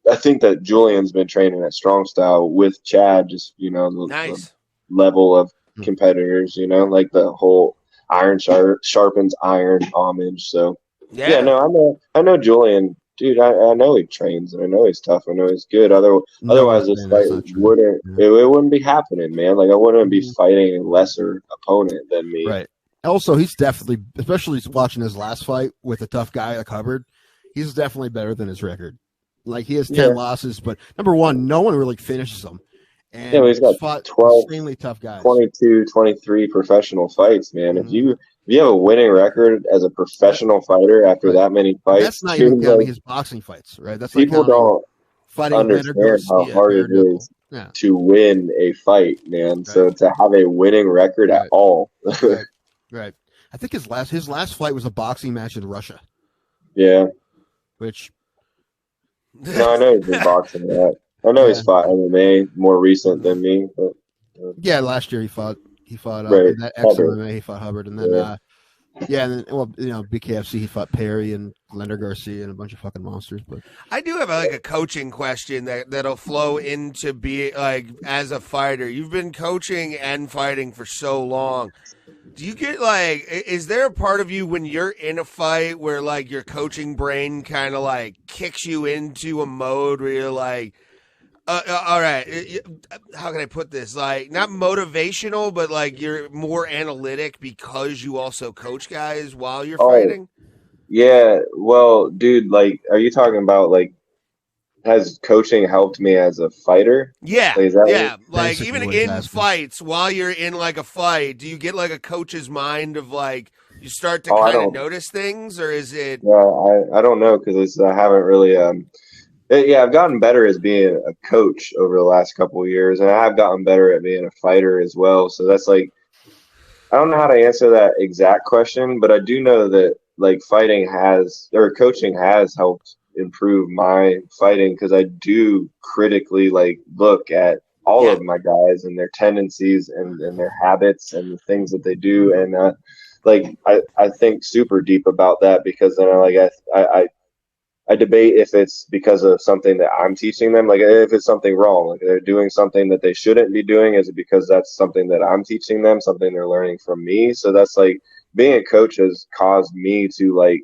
I think that Julian's been training at Strong Style with Chad, just Nice. the level of competitors, like the whole iron sharpens iron homage. So yeah, no, I know Julian. Dude, I know he trains, and I know he's tough. I know he's good. Otherwise, this fight wouldn't be happening, man. Like, I wouldn't be fighting a lesser opponent than me. Right. Also, he's definitely, especially watching his last fight with a tough guy like Hubbard, he's definitely better than his record. Like, he has 10 losses, but number one, no one really finishes him. And he's got fought 12, extremely tough guys. 22, 23 professional fights, man. If you have a winning record as a professional fighter after that many fights, that's not even counting his boxing fights, right? That's people don't understand how hard it is to win a fight, man. Right. So to have a winning record at all, right? I think his last fight was a boxing match in Russia. Yeah, which no, I know he's been boxing that. I know he's fought MMA more recent than me, but last year he fought right. in that ex-MMA, he fought Hubbard, and then BKFC he fought Perry and Glender Garcia and a bunch of fucking monsters. But I do have a coaching question that'll flow into be like, as a fighter, you've been coaching and fighting for so long. Do you get is there a part of you when you're in a fight where like your coaching brain kind of like kicks you into a mode where you're like, all right, how can I put this? Like, not motivational, but like you're more analytic because you also coach guys while you're fighting? Yeah, well, dude, like, are you talking about, like, has coaching helped me as a fighter? Yeah, like, like, even in fights, while you're in, like, a fight, do you get, like, a coach's mind of, like, you start to kind of notice things, or is it? Yeah, I don't know, because I haven't really I've gotten better as being a coach over the last couple of years, and I have gotten better at being a fighter as well. So that's like, I don't know how to answer that exact question, but I do know that like coaching has helped improve my fighting, because I do critically like look at all of my guys and their tendencies and their habits and the things that they do, and I think super deep about that, because then I debate if it's because of something that I'm teaching them, like if it's something wrong, like they're doing something that they shouldn't be doing. Is it because that's something that I'm teaching them, something they're learning from me? So that's like, being a coach has caused me to like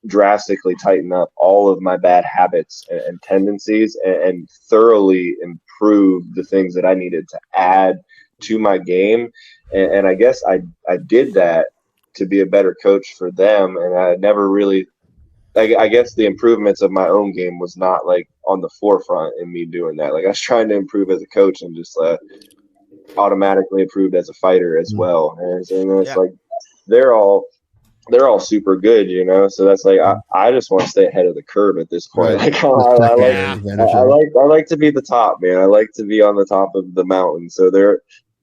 drastically tighten up all of my bad habits and tendencies, and thoroughly improve the things that I needed to add to my game. And I guess I did that to be a better coach for them, and I never really. I guess the improvements of my own game was not like on the forefront in me doing that. Like, I was trying to improve as a coach, and just automatically improved as a fighter as well. And it's like they're all super good, So that's like I just want to stay ahead of the curve at this point. Like, I like to be the top, man. I like to be on the top of the mountain. So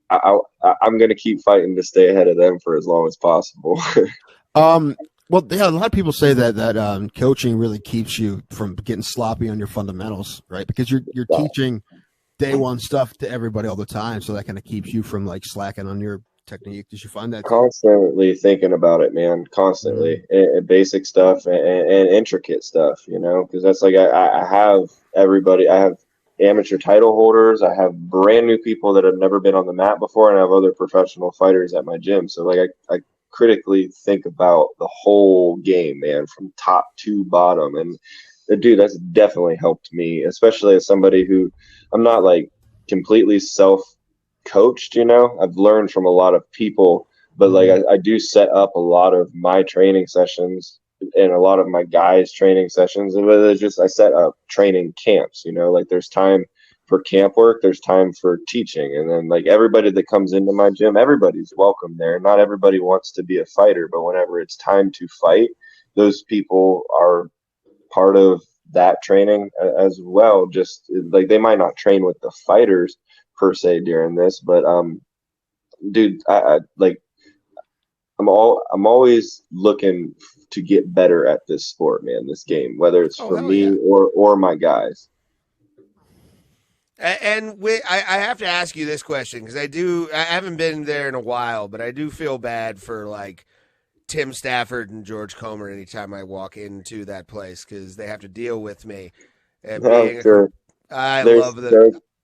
I'm going to keep fighting to stay ahead of them for as long as possible. Well, a lot of people say that coaching really keeps you from getting sloppy on your fundamentals, right? Because you're teaching day one stuff to everybody all the time, so that kind of keeps you from like slacking on your technique. Did you find that? Constantly thinking about it, man. Constantly, and basic stuff and intricate stuff, because that's like I have everybody. I have amateur title holders. I have brand new people that have never been on the mat before, and I have other professional fighters at my gym. So like I critically think about the whole game, man, from top to bottom. And dude, that's definitely helped me, especially as somebody who I'm not like completely self-coached, I've learned from a lot of people But like I do set up a lot of my training sessions and a lot of my guys' training sessions, and it's just I set up training camps. Like there's time for camp work, there's time for teaching, and then like everybody that comes into my gym, everybody's welcome there. Not everybody wants to be a fighter, but whenever it's time to fight, those people are part of that training as well. Just like they might not train with the fighters per se during this, but dude, I like I'm always looking to get better at this sport, man, this game, whether it's for me or my guys. And I have to ask you this question because I haven't been there in a while, but I do feel bad for like Tim Stafford and George Comer anytime I walk into that place because they have to deal with me. Sure.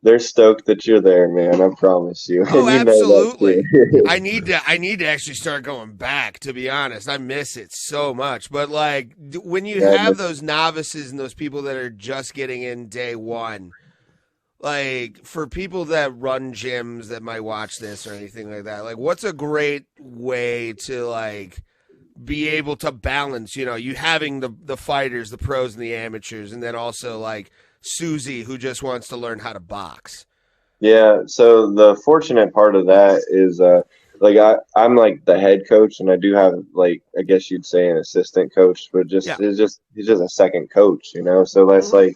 They're stoked that you're there, man. I promise you. Oh, absolutely. I need to actually start going back, to be honest. I miss it so much. But like when you have those novices and those people that are just getting in day one, like for people that run gyms that might watch this or anything like that, like what's a great way to like be able to balance, you having the fighters, the pros and the amateurs, and then also like Susie who just wants to learn how to box? Yeah, so the fortunate part of that is like I'm like the head coach, and I do have like I guess you'd say an assistant coach, but he's just a second coach, so that's like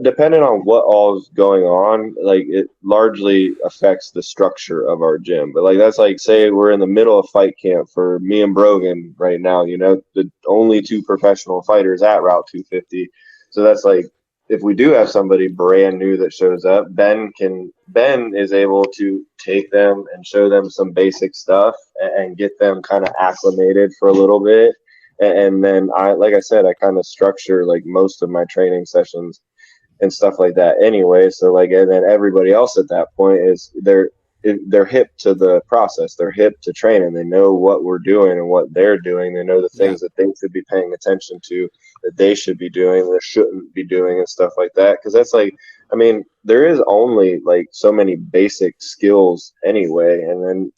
depending on what all is going on, like it largely affects the structure of our gym. But like that's like say we're in the middle of fight camp for me and Brogan right now, the only two professional fighters at Route 250. So that's like if we do have somebody brand new that shows up, Ben is able to take them and show them some basic stuff and get them kind of acclimated for a little bit. And then like I said, I kind of structure like most of my training sessions and stuff like that anyway. So like, and then everybody else at that point is they're hip to the process. They're hip to training. They know what we're doing and what they're doing. They know the things that they should be paying attention to, that they should be doing, that shouldn't be doing, and stuff like that. Because that's like, I mean, there is only like so many basic skills anyway, and then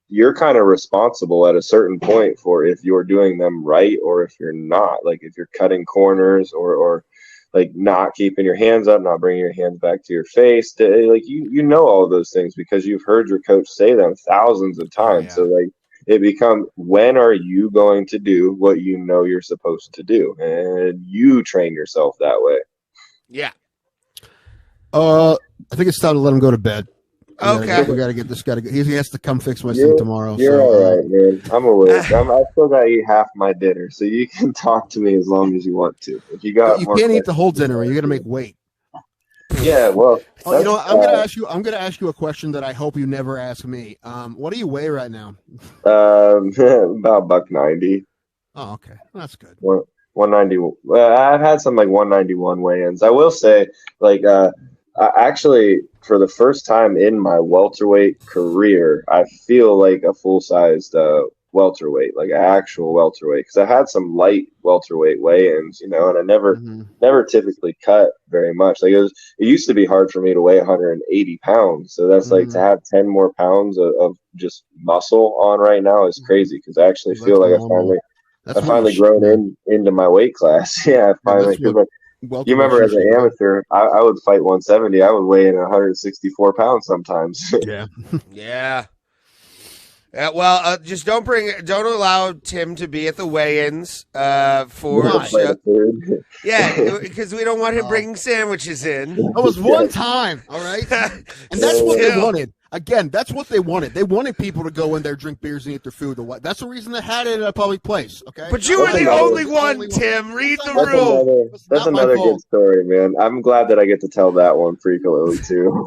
you're kind of responsible at a certain point for if you're doing them right or if you're not. Like if you're cutting corners or like not keeping your hands up, not bringing your hands back to your face, like you know all of those things because you've heard your coach say them thousands of times. So like it becomes, when are you going to do what you know you're supposed to do, and you train yourself that way. Yeah. I think it's time to let him go to bed. Okay. We got to get this guy. He has to come fix my thing tomorrow. You're all right, man. I'm awake. I still got to eat half my dinner, so you can talk to me as long as you want to. If you can't eat the whole dinner. You're gonna make weight. Yeah, well. I'm gonna ask you a question that I hope you never ask me. What do you weigh right now? About $190. Oh, okay, that's good. 190. I've had some like 191 weigh-ins. I will say, like, actually, for the first time in my welterweight career, I feel like a full-sized welterweight, like an actual welterweight, because I had some light welterweight weigh-ins, and I never typically cut very much. Like it used to be hard for me to weigh 180 pounds. So that's like to have 10 more pounds of just muscle on right now is crazy, because I actually feel like I finally grown into my weight class. Yeah, I finally. You remember as an amateur, I would fight 170. I would weigh in 164 pounds sometimes. Yeah. Yeah. Well, just don't allow Tim to be at the weigh-ins for yeah, because we don't want him bringing sandwiches in. That was one time, all right? And that's what they wanted. Again, that's what they wanted. They wanted people to go in there, drink beers, and eat their food. That's the reason they had it in a public place, okay? But you were the only one, Tim. Read the rule. That's another good story, man. I'm glad that I get to tell that one frequently, too.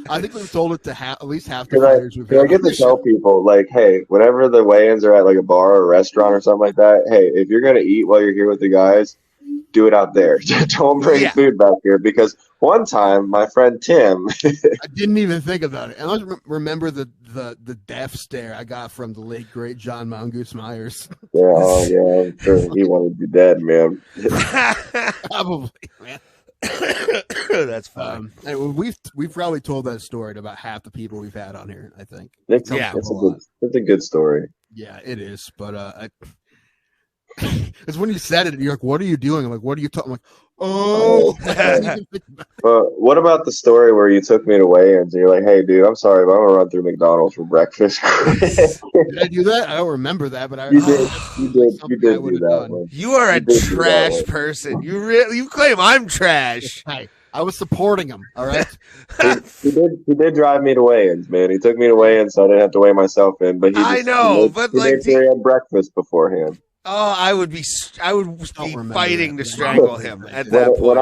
I think we've told it to at least half the players. I get to tell people, like, hey, whenever the weigh-ins are at, like, a bar or a restaurant or something like that, hey, if you're going to eat while you're here with the guys, do it out there. Don't bring food back here, because one time my friend Tim I didn't even think about it. And I remember the death stare I got from the late great John Mongoose Myers. Yeah, I'm sure he wanted to be dead, man. Probably, man. That's fine. And we've probably told that story to about half the people we've had on here. I think. It's a good story. Yeah, it is. But it's when you said it, you're like, "What are you doing?" I'm like, "What are you talking?" I'm like, "Oh." What about the story where you took me to weigh-ins and you're like, "Hey, dude, I'm sorry, but I'm gonna run through McDonald's for breakfast." Did I do that? I don't remember that, but You did do that one. You are a trash person. You claim I'm trash. Hey, I was supporting him. All right. He did drive me to weigh-ins, man. He took me to weigh-ins, so I didn't have to weigh myself in. But he I made sure he had breakfast beforehand. Oh, I would be fighting to strangle him at that point.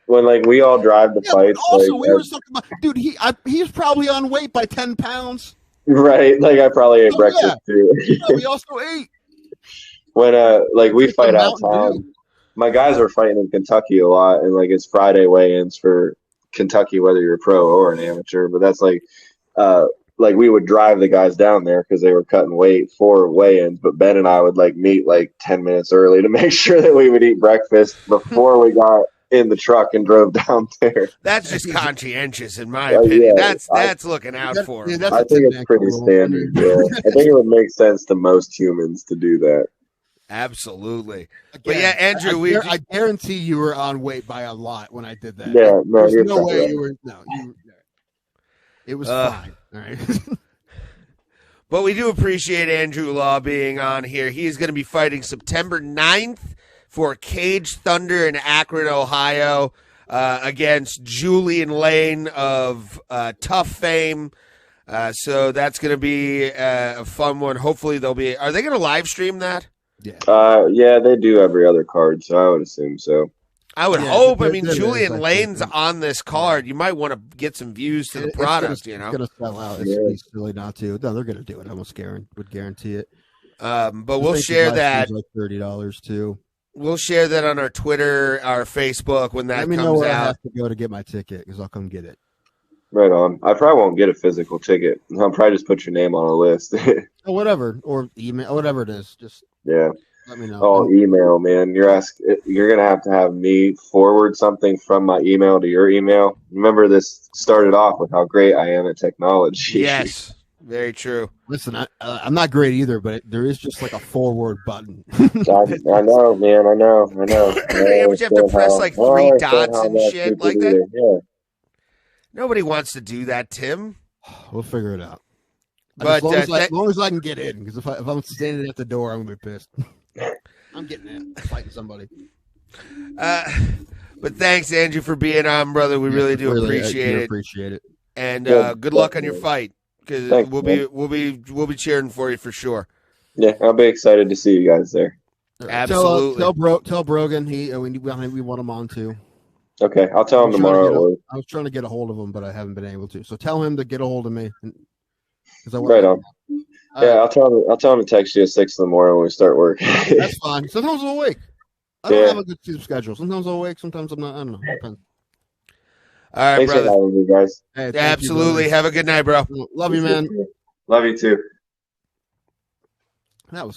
When we all drive the fights. Also, we were talking about, dude. He's probably on weight by 10 pounds. Right, like I probably ate breakfast too. Yeah, we also ate. When we fight outside, my guys are fighting in Kentucky a lot, and it's Friday weigh-ins for Kentucky, whether you're a pro or an amateur. But that's we would drive the guys down there because they were cutting weight for weigh-ins. But Ben and I would meet 10 minutes early to make sure that we would eat breakfast before we got in the truck and drove down there. That's just conscientious, in my opinion. That's looking out for him. I think it's pretty standard. Yeah. I think it would make sense to most humans to do that. Absolutely. Again, but yeah, Andrew, I guarantee you were on weight by a lot when I did that. Yeah, no, there's no way you were. No, it was fine. All right. But we do appreciate Andrew Law being on here. He is going to be fighting September 9th for Cage Thunder in Akron, Ohio, against Julian Lane of Tough fame. So that's going to be a fun one. Hopefully are they going to live stream that? Yeah. Yeah, they do every other card, so I would assume so. I would hope. I mean, Julian Lane's on this card. You might want to get some views to the product, It's going to sell out. It's silly not to. No, they're going to do it. I almost would guarantee it. But we'll share that. Like $30 too. We'll share that on our Twitter, our Facebook when that Let me comes know where out. I have to go to get my ticket because I'll come get it. Right on. I probably won't get a physical ticket. I'll probably just put your name on a list. Or whatever, or email, or whatever it is. Just yeah. Let me know. Oh, email, man. You're gonna have me forward something from my email to your email. Remember, this started off with how great I am at technology. Yes, very true. Listen, I'm not great either, but there is just a forward button. I know, man. I know. Yeah, but you have to press 3 dots and shit like that. Yeah. Nobody wants to do that, Tim. We'll figure it out. But as long as I can get in, because if I'm standing at the door, I'm gonna be pissed. I'm getting in, fighting somebody. But thanks, Andrew, for being on, brother. We really do appreciate it. Appreciate it. And good luck on your fight, because we'll be cheering for you for sure. Yeah, I'll be excited to see you guys there. Absolutely. Tell Brogan we want him on too. Okay, I'll tell him tomorrow. I was trying to get a hold of him, but I haven't been able to. So tell him to get a hold of me. Right on. Yeah, I'll tell him to text you at 6 a.m. when we start work. That's fine. Sometimes I'm awake. I don't have a good sleep schedule. Sometimes I'm awake. Sometimes I'm not. I don't know. Depends. All right, Thanks brother. for having me, guys. Hey, absolutely. Have a good night, bro. Love you, man. Love you too. That was good.